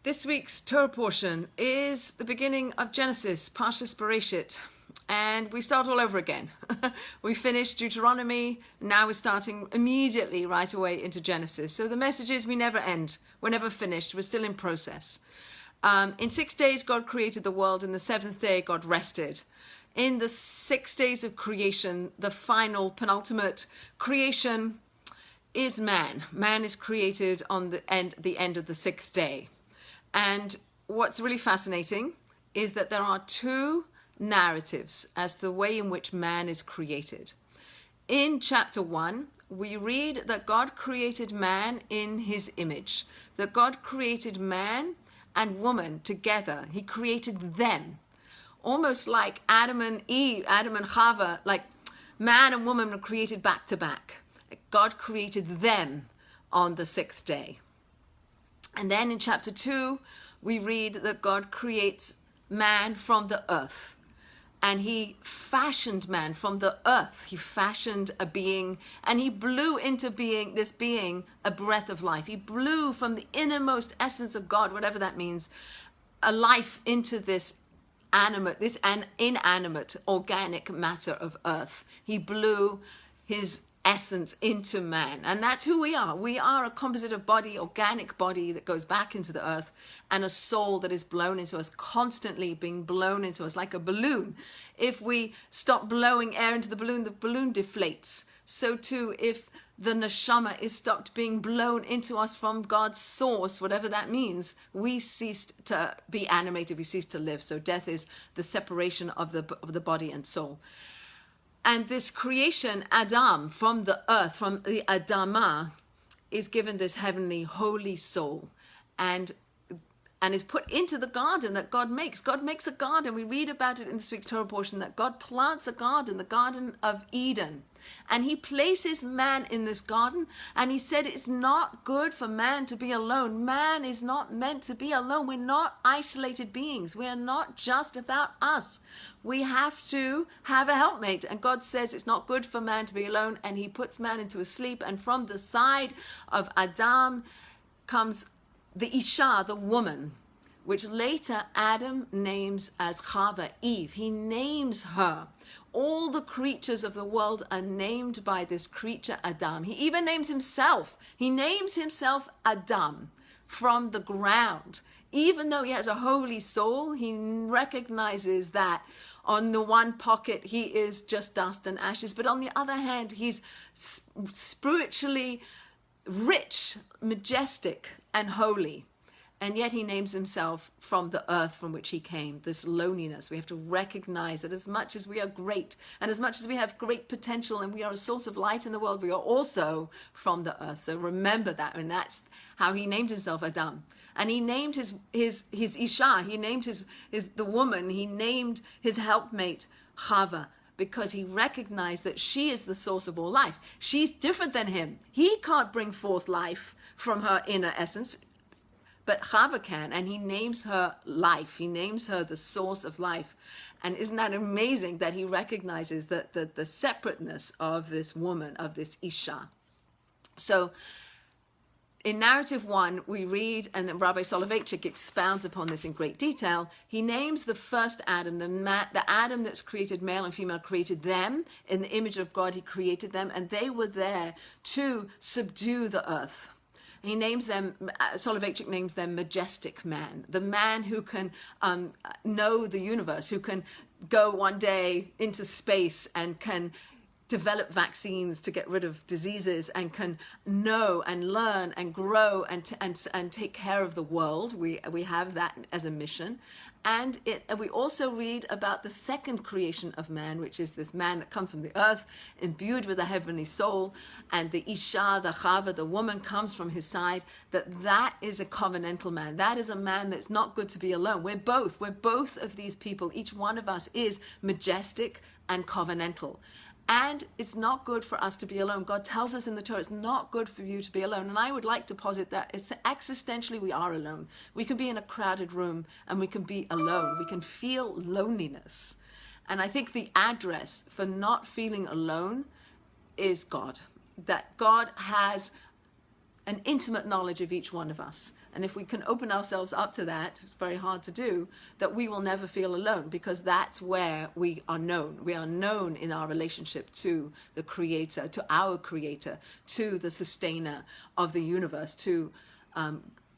This week's Torah portion is the beginning of Genesis, Parshat Beraishit, and we start all over again. We finished Deuteronomy, now we're starting immediately right away into Genesis. So the message is we never end, we're never finished, we're still in process. In 6 days God created the world, and the seventh day God rested. In the 6 days of creation, the final, penultimate creation is man. Man is created on the end of the sixth day. And what's really fascinating is that there are two narratives as to the way in which man is created. In chapter 1, we read that God created man in his image, that God created man and woman together. He created them, almost like Adam and Eve, Adam and Chava, like man and woman were created back to back. God created them on the sixth day. And then in chapter 2, we read that God creates man from the earth. And he fashioned man from the earth. He fashioned a being, and he blew into this being a breath of life. He blew from the innermost essence of God, whatever that means, a life into this inanimate, organic matter of earth. He blew his essence into man, and that's who we are. We are a composite of body, organic body that goes back into the earth, and a soul that is blown into us, constantly being blown into us like a balloon. If we stop blowing air into the balloon deflates. So too, if the neshama is stopped being blown into us from God's source, whatever that means, we cease to be animated, we cease to live. So death is the separation of the body and soul. And this creation, Adam, from the earth, from the Adamah, is given this heavenly, holy soul, and is put into the garden that God makes. God makes a garden. We read about it in this week's Torah portion, that God plants a garden, the Garden of Eden. And he places man in this garden, and he said it's not good for man to be alone. Man is not meant to be alone. We're not isolated beings. We are not just about us. We have to have a helpmate. And God says it's not good for man to be alone, and he puts man into a sleep. And from the side of Adam comes the Isha, the woman, which later Adam names as Chava, Eve. He names her. All the creatures of the world are named by this creature Adam. He even names himself. He names himself Adam, from the ground. Even though he has a holy soul, he recognizes that on the one pocket he is just dust and ashes, but on the other hand he's spiritually rich, majestic, and holy. And yet he names himself from the earth from which he came, this loneliness. We have to recognize that as much as we are great, and as much as we have great potential, and we are a source of light in the world, we are also from the earth. So remember that, and that's how he named himself Adam. And he named his Isha, he named the woman, he named his helpmate Chava, because he recognized that she is the source of all life. She's different than him. He can't bring forth life from her inner essence, but Chava can, and he names her life. He names her the source of life. And isn't that amazing that he recognizes the separateness of this woman, of this Isha? So in narrative 1, we read, and then Rabbi Soloveitchik expounds upon this in great detail. He names the first Adam, the Adam that's created, male and female, created them. In the image of God, he created them, and they were there to subdue the earth. He names them, Soloveitchik names them majestic man, the man who can know the universe, who can go one day into space and can develop vaccines to get rid of diseases, and can know and learn and grow and take care of the world. We have that as a mission. And we also read about the second creation of man, which is this man that comes from the earth, imbued with a heavenly soul, and the Isha, the Chava, the woman, comes from his side. That is a covenantal man. That is a man that's not good to be alone. We're both of these people. Each one of us is majestic and covenantal. And it's not good for us to be alone. God tells us in the Torah, it's not good for you to be alone. And I would like to posit that it's existentially we are alone. We can be in a crowded room and we can be alone. We can feel loneliness. And I think the address for not feeling alone is God. That God has an intimate knowledge of each one of us. And if we can open ourselves up to that, it's very hard to do, that we will never feel alone, because that's where we are known. We are known in our relationship to the Creator, to our Creator, to the sustainer of the universe, to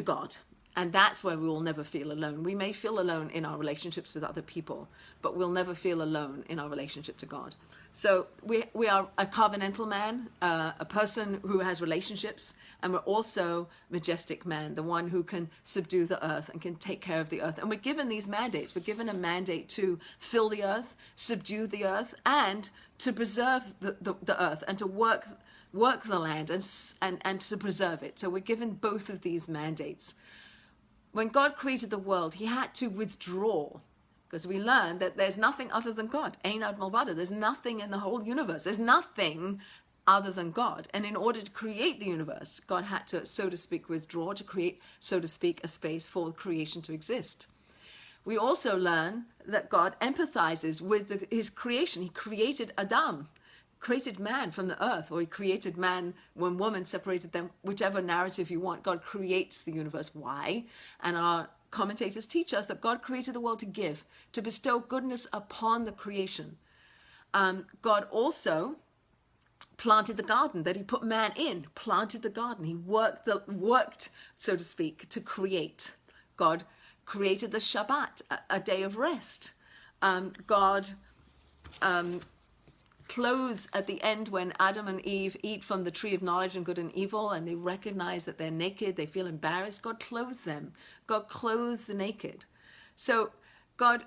God. And that's where we will never feel alone. We may feel alone in our relationships with other people, but we'll never feel alone in our relationship to God. So we are a covenantal man, a person who has relationships, and we're also majestic man, the one who can subdue the earth and can take care of the earth. And we're given these mandates. We're given a mandate to fill the earth, subdue the earth, and to preserve the earth, and to work the land and to preserve it. So we're given both of these mandates. When God created the world, he had to withdraw, because we learned that there's nothing other than God. Ein ad milvado. There's nothing in the whole universe. There's nothing other than God. And in order to create the universe, God had to, so to speak, withdraw, to create, so to speak, a space for creation to exist. We also learn that God empathizes with his creation. He created Adam, created man from the earth, or he created man when woman separated them, whichever narrative you want. God creates the universe. Why? And our commentators teach us that God created the world to give, to bestow goodness upon the creation. God also planted the garden that he put man in, planted the garden. He worked, so to speak, to create. God created the Shabbat, a day of rest. God clothes at the end when Adam and Eve eat from the tree of knowledge and good and evil, and they recognize that they're naked, they feel embarrassed. God clothes them. God clothes the naked. So God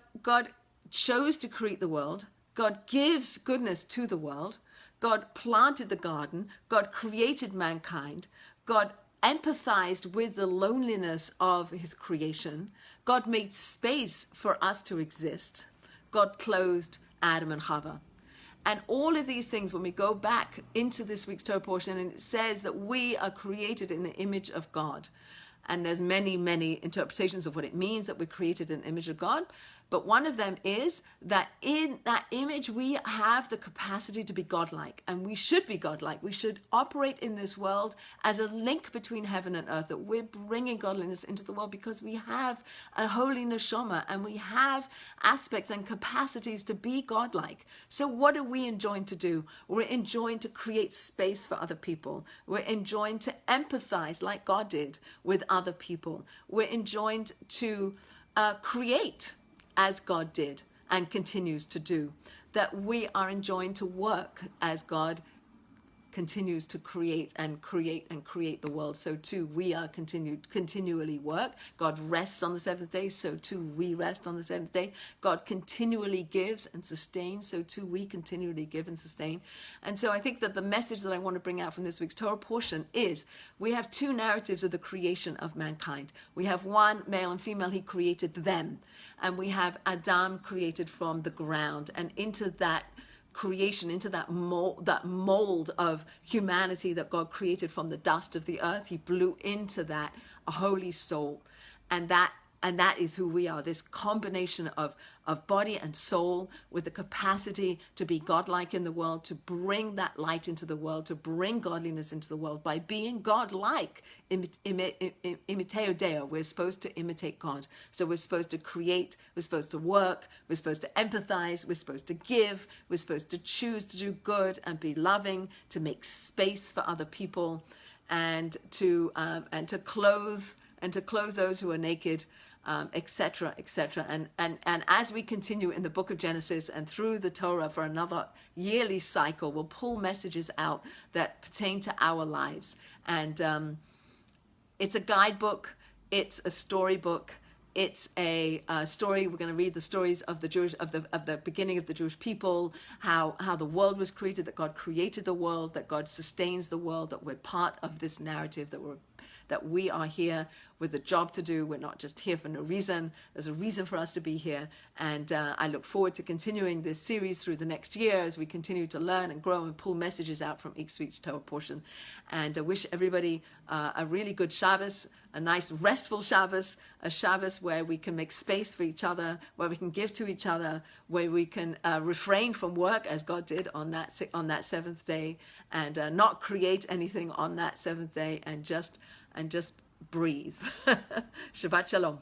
chose to create the world. God gives goodness to the world. God planted the garden. God created mankind. God empathized with the loneliness of his creation. God made space for us to exist. God clothed Adam and Chava. And all of these things, when we go back into this week's Torah portion, and it says that we are created in the image of God. And there's many, many interpretations of what it means that we're created in the image of God. But one of them is that in that image, we have the capacity to be godlike. And we should be godlike. We should operate in this world as a link between heaven and earth, that we're bringing godliness into the world because we have a holy neshama and we have aspects and capacities to be godlike. So what are we enjoined to do? We're enjoined to create space for other people. We're enjoined to empathize like God did with other people. We're enjoined to create as God did and continues to do, that we are enjoined to work as God continues to create the world. So too we are continually work. God rests on the seventh day, so too we rest on the seventh day. God continually gives and sustains, so too we continually give and sustain. And so I think that the message that I want to bring out from this week's Torah portion is we have two narratives of the creation of mankind. We have one, male and female, he created them. And we have Adam created from the ground, and into that creation, into that mold of humanity that God created from the dust of the earth, he blew into that a holy soul. And that is who we are, this combination of body and soul with the capacity to be godlike in the world, to bring that light into the world, to bring godliness into the world by being godlike. Imiteo Deo, we're supposed to imitate God. So we're supposed to create, we're supposed to work, we're supposed to empathize, we're supposed to give, we're supposed to choose to do good and be loving, to make space for other people, and to clothe those who are naked, etc., etc. And as we continue in the book of Genesis and through the Torah for another yearly cycle, we'll pull messages out that pertain to our lives. And it's a guidebook, it's a storybook, it's a story. We're going to read the stories of the beginning of the Jewish people, how the world was created, that God created the world, that God sustains the world, that we're part of this narrative, that we are here with a job to do. We're not just here for no reason. There's a reason for us to be here. And I look forward to continuing this series through the next year as we continue to learn and grow and pull messages out from each week's Torah portion. And I wish everybody a really good Shabbos, a nice restful Shabbos, a Shabbos where we can make space for each other, where we can give to each other, where we can refrain from work as God did on that seventh day, and not create anything on that seventh day, and just breathe. Shabbat Shalom.